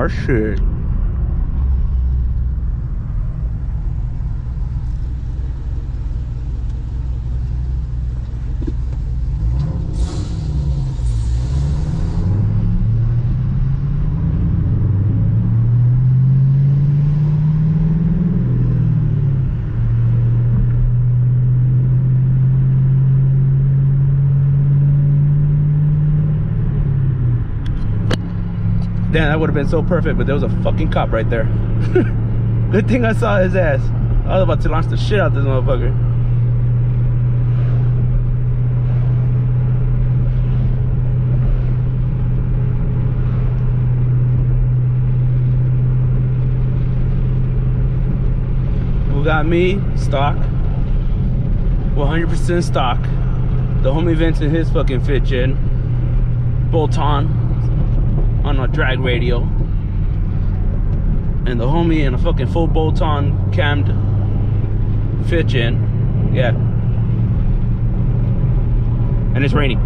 our shit. Damn, that would have been so perfect, but there was a fucking cop right there. Good thing I saw his ass. I was about to launch the shit out this motherfucker. Who got me? Stock. 100% stock. The homie Vince in his fucking 5THGEN. Bolt-on. On a drag radio, and the homie in a fucking full bolt-on cammed 5THGEN. Yeah, and it's raining.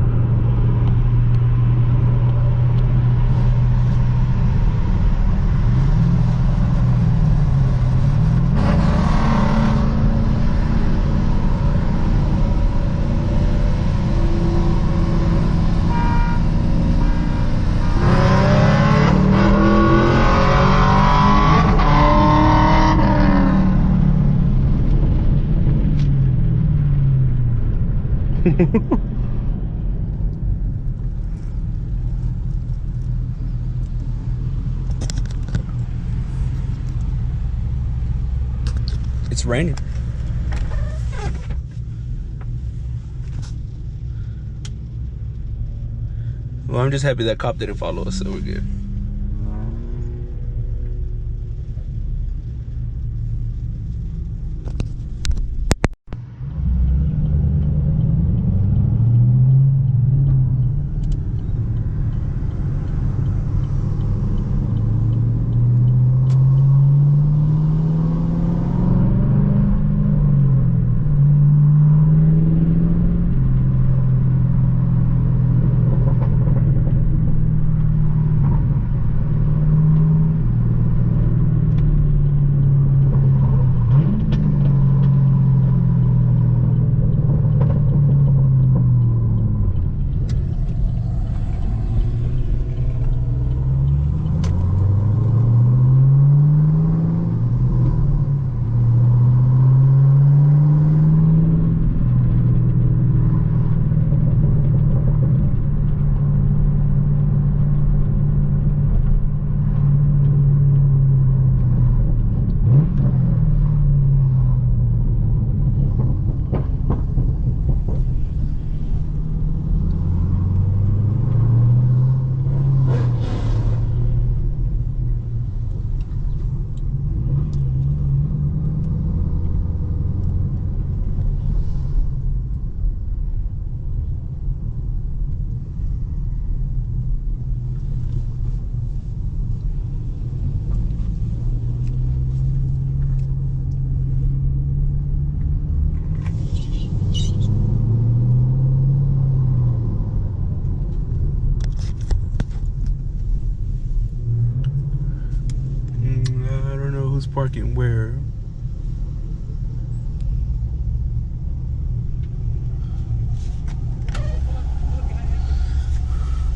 It's raining. Well, I'm just happy that cop didn't follow us, so we're good. Who's parking where?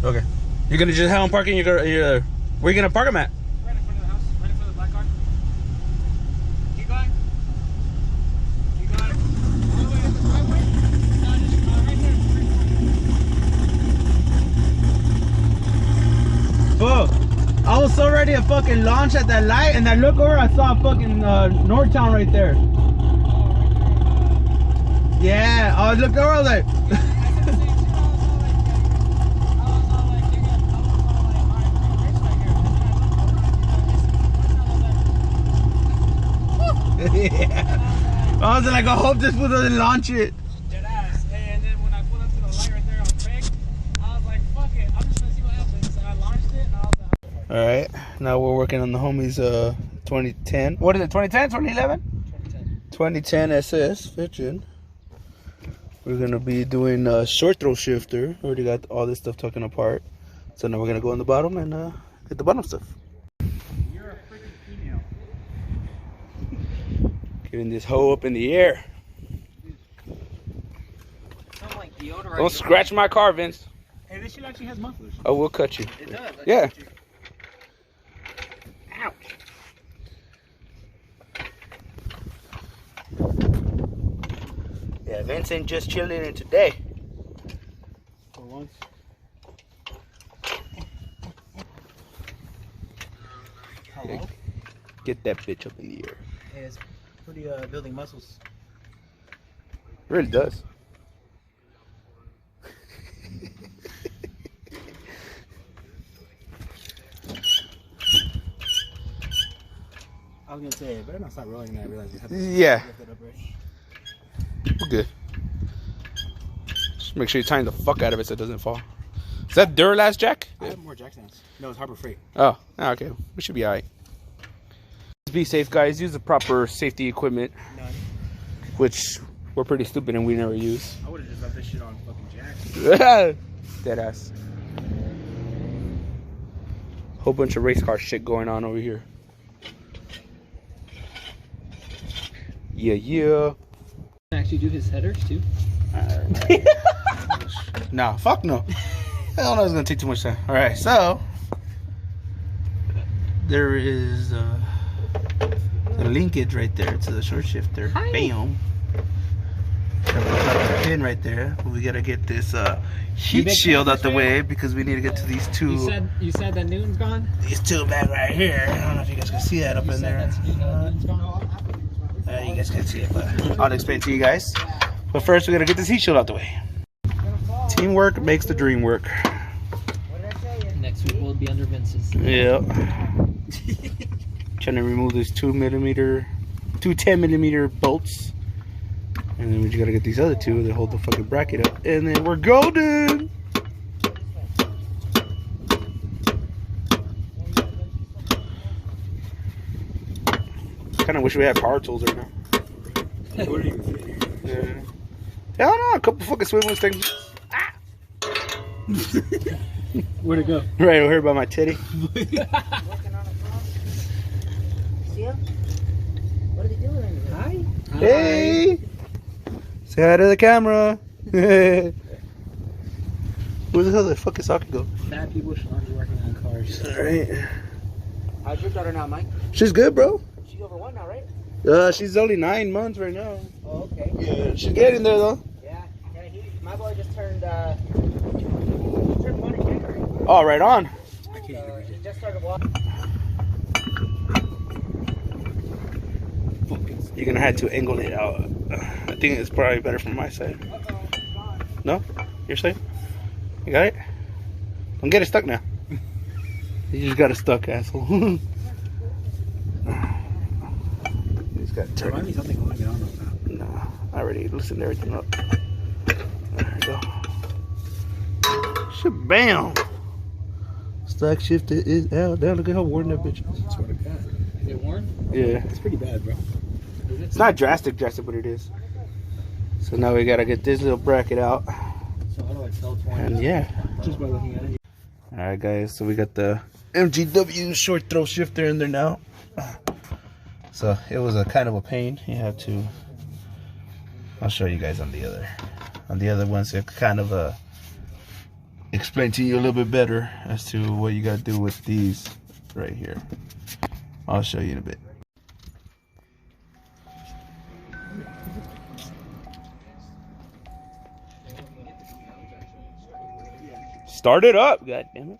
Okay. You're gonna just have them parking. Where are you gonna park them at? Right in front of the house. Right in front of the black car. Keep going. Keep going. All the way in the driveway. No, just right there. Fuck. I was so ready to fucking launch at that light, and I look over, I saw fucking Northtown right there. Yeah, I looked over, I was like... Yeah. I was like, I hope this fool doesn't launch it. Dead ass. And then when I pulled up to the light right there on Craig, I was like, fuck it, I'm just gonna see what happens. And I launched it, and I was like... Alright, now we're working on the homies 2010. What is it, 2010, 2011? 2010 SS 5THGEN. We're gonna be doing a short throw shifter. Already got all this stuff tucking apart. So now we're gonna go on the bottom and get the bottom stuff. Getting this hoe up in the air. Sounds like deodorant. Don't scratch my car, Vince. Hey, this shit actually has mufflers. I will cut you. It does. Yeah. Ouch. Yeah, Vince ain't just chilling in today. For once. Hello? Get that bitch up in the air. Hey, it's pretty building muscles. It really does. I was gonna say, it better not stop rolling, and I realize you have to Yeah. lift it up, right? We're good. Just make sure you tighten the fuck out of it so it doesn't fall. Is that Duralast jack? I have more jack stands. No, it's Harbor Freight. Oh, okay. We should be alright. Be safe, guys. Use the proper safety equipment, None. which we're pretty stupid and we never use. I would have just left this shit on fucking jacks. Dead ass. Whole bunch of race car shit going on over here. Yeah, yeah. Actually do his headers too? Nah, fuck no. Hell no, it's gonna take too much time. Alright, so there is a linkage right there to the short shifter. Hi. Bam. Got the pin right there. But we gotta get this heat shield out the way because we need to get to these two. You said that Newton's gone? These two back right here. I don't know if you guys can see that up in there. Newton's gone? You guys can't see it, but I'll explain to you guys. But first, we gotta get this heat shield out the way. Teamwork makes the dream work. Next week we'll be under Vince's. Yep. Trying to remove these 2 10 millimeter bolts. And then we just gotta get these other two that hold the fucking bracket up. And then we're golden! Kinda wish we had power tools right now. Yeah. Hell no, a couple fucking swiveling things. Ah! Where'd it go? Right over here by my titty. Working on a car. See him? What are they doing in here? Hi. Hey! Say hi to the camera. Where the hell did the fucking socket go? Bad people should not be working on cars. Alright. How's your daughter now, Mike? She's good, bro. She's over 1 now, right? She's only 9 months right now. Oh, okay. Yeah, she's getting there though. Yeah. My boy just turned 1 in January. Oh, right on. He just started walking. You're gonna have to angle it out. I think it's probably better from my side. No? Your side? You got it? Don't get it stuck now. You just got it stuck, asshole. You just got to turn Remind me it. something I want to get on with that. Nah, I already loosened everything up. There we go. Shabam! Stock shifter is out. Down, look at how worn that bitch is. I swear to God. Is it worn? Yeah. It's pretty bad, bro. It's not drastic, but it is. So now we gotta get this little bracket out. So how do I tell 20? And yeah. Just by looking at it. Alright guys, so we got the MGW short throw shifter in there now. So it was a kind of a pain. You have to, I'll show you guys on the other ones. It kind of explain to you a little bit better as to what you gotta do with these right here. I'll show you in a bit. Start it up, god damn it.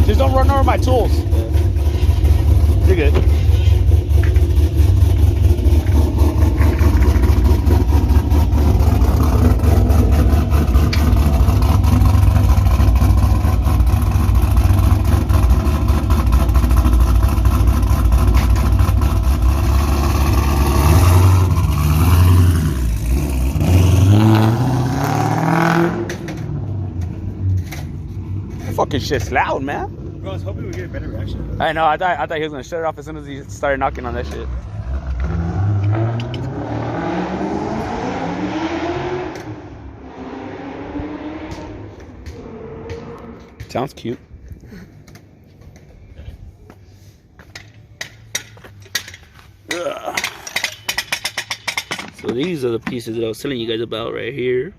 Just don't run over my tools. You're good. Fucking shit's loud, man. Bro, I was hoping we'd get a better reaction. I know. I thought he was gonna shut it off as soon as he started knocking on that shit. Sounds cute. Ugh. So these are the pieces that I was telling you guys about right here.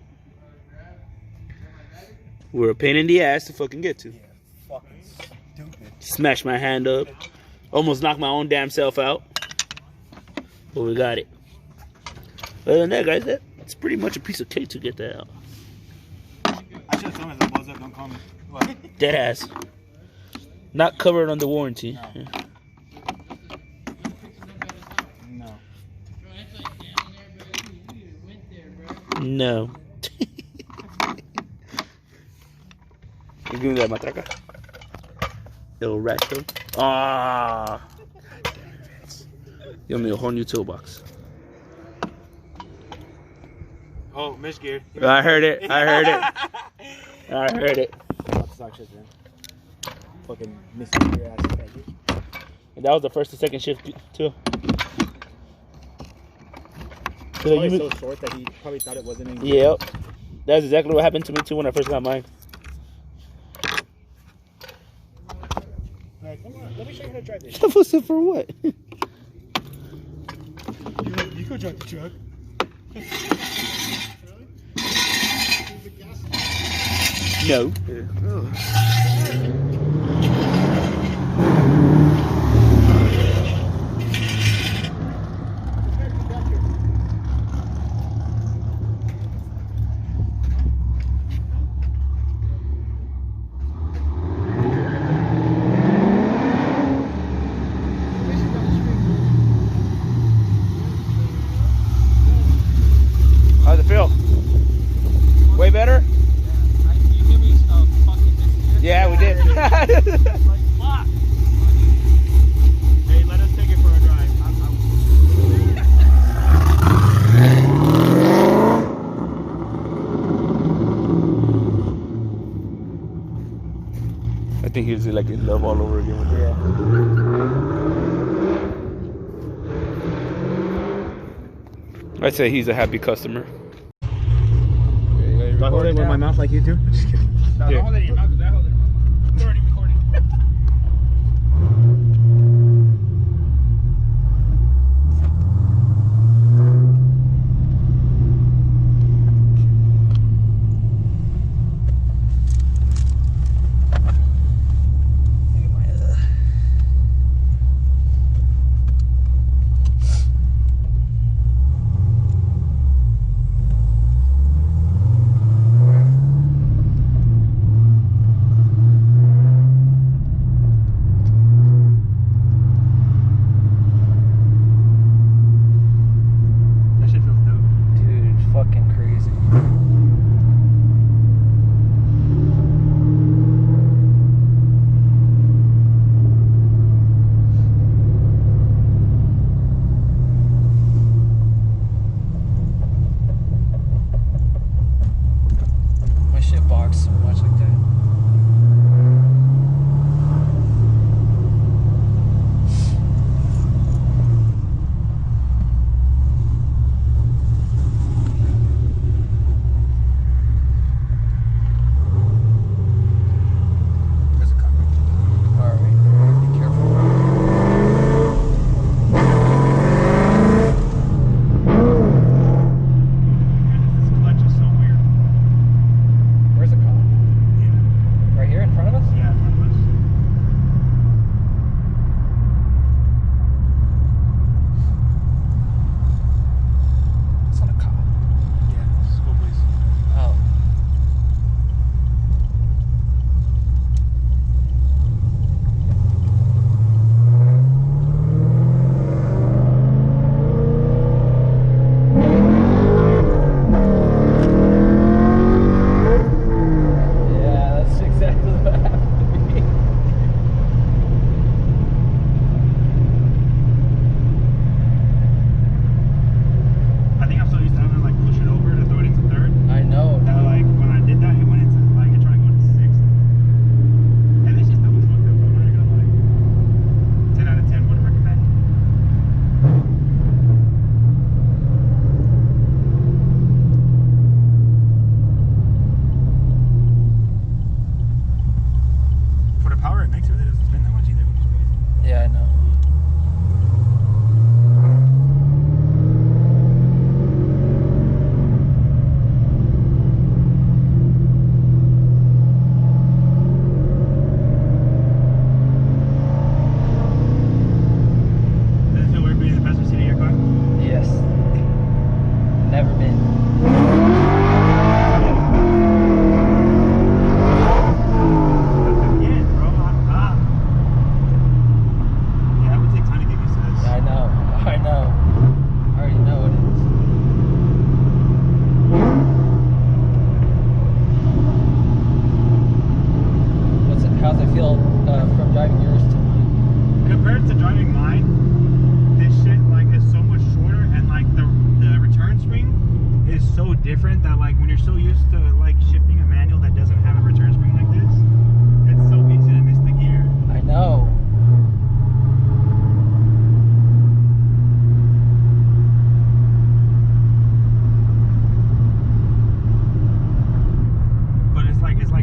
We're a pain in the ass to fucking get to. Yeah, fucking stupid. Smashed my hand up. Almost knocked my own damn self out. But we got it. Other than that, guys, that's pretty much a piece of cake to get that out. I should have told him as a buzz up, don't call me. What? Dead ass. Not covered under warranty. No. No. You give me that matraca. Little ratchet. Ah. Give me a whole new toolbox. Oh, Mish gear. I heard it. I heard it. I heard it. That sucks shit, man. Fucking missing your ass. And that was the first and second shift too. Probably so short that he probably thought it wasn't any. Yep. That's exactly what happened to me too when I first got mine. Like, come on, let me show you how to drive this. That was it for what? You could drive the truck. No. How's it feel? Way better? You give me fucking this. Yeah, we did. Like, fuck. Hey, let us take it for a drive. I think he's like in love all over again with her. Yeah. I'd say he's a happy customer. Do I hold it with my mouth like you do? Just kidding. No, don't hold it in your mouth because I hold it in my mouth. It's already recording.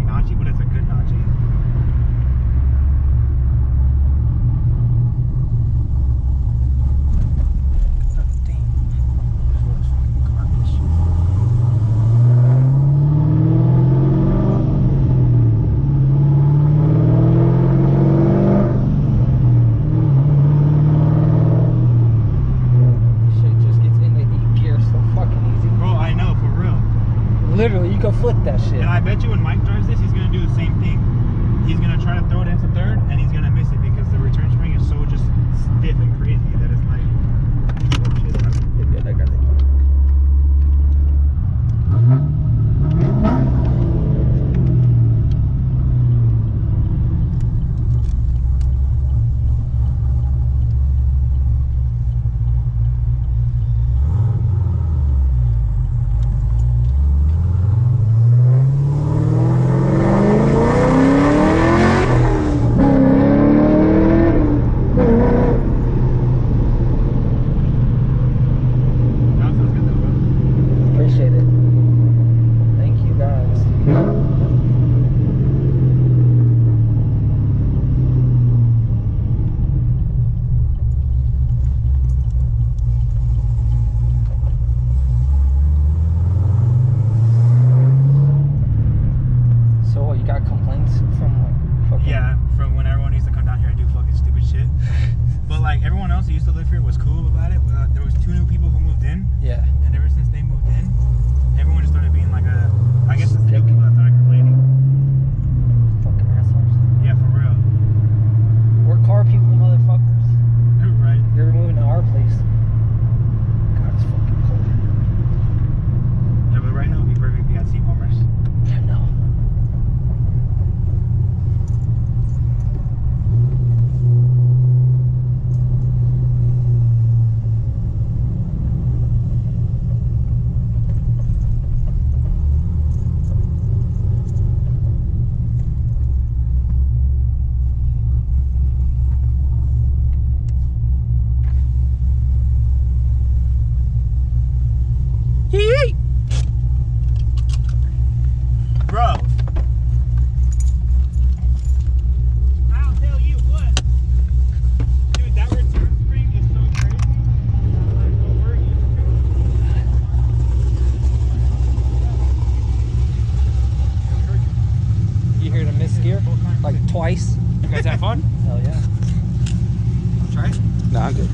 like notchy, but it's a good notchy. Literally, you can flip that shit. And I bet you when Mike drives this, he's gonna do the same thing. He's gonna try to throw it into third, and he's gonna miss it because the return spring is so just stiff and crazy that it's like, oh shit, I got it. Yeah, from when everyone used to come down here and do fucking stupid shit. But like everyone else who used to live here was cool about it. But there was 2 new people who moved in. Yeah. And ever since they moved in, everyone just started being like I guess it's the new people that started complaining. Fucking assholes. Yeah, for real. We're car people, motherfuckers. Right. You're moving to our place. God, it's fucking cold. Yeah, but right now it would be perfect if we had seat warmers. I know. Bro, I'll tell you what, dude, that return spring is so crazy. Like what we're used You hear the miss gear? Like twice. to. You guys have fun? Hell yeah. Try it. Nah, I'm good.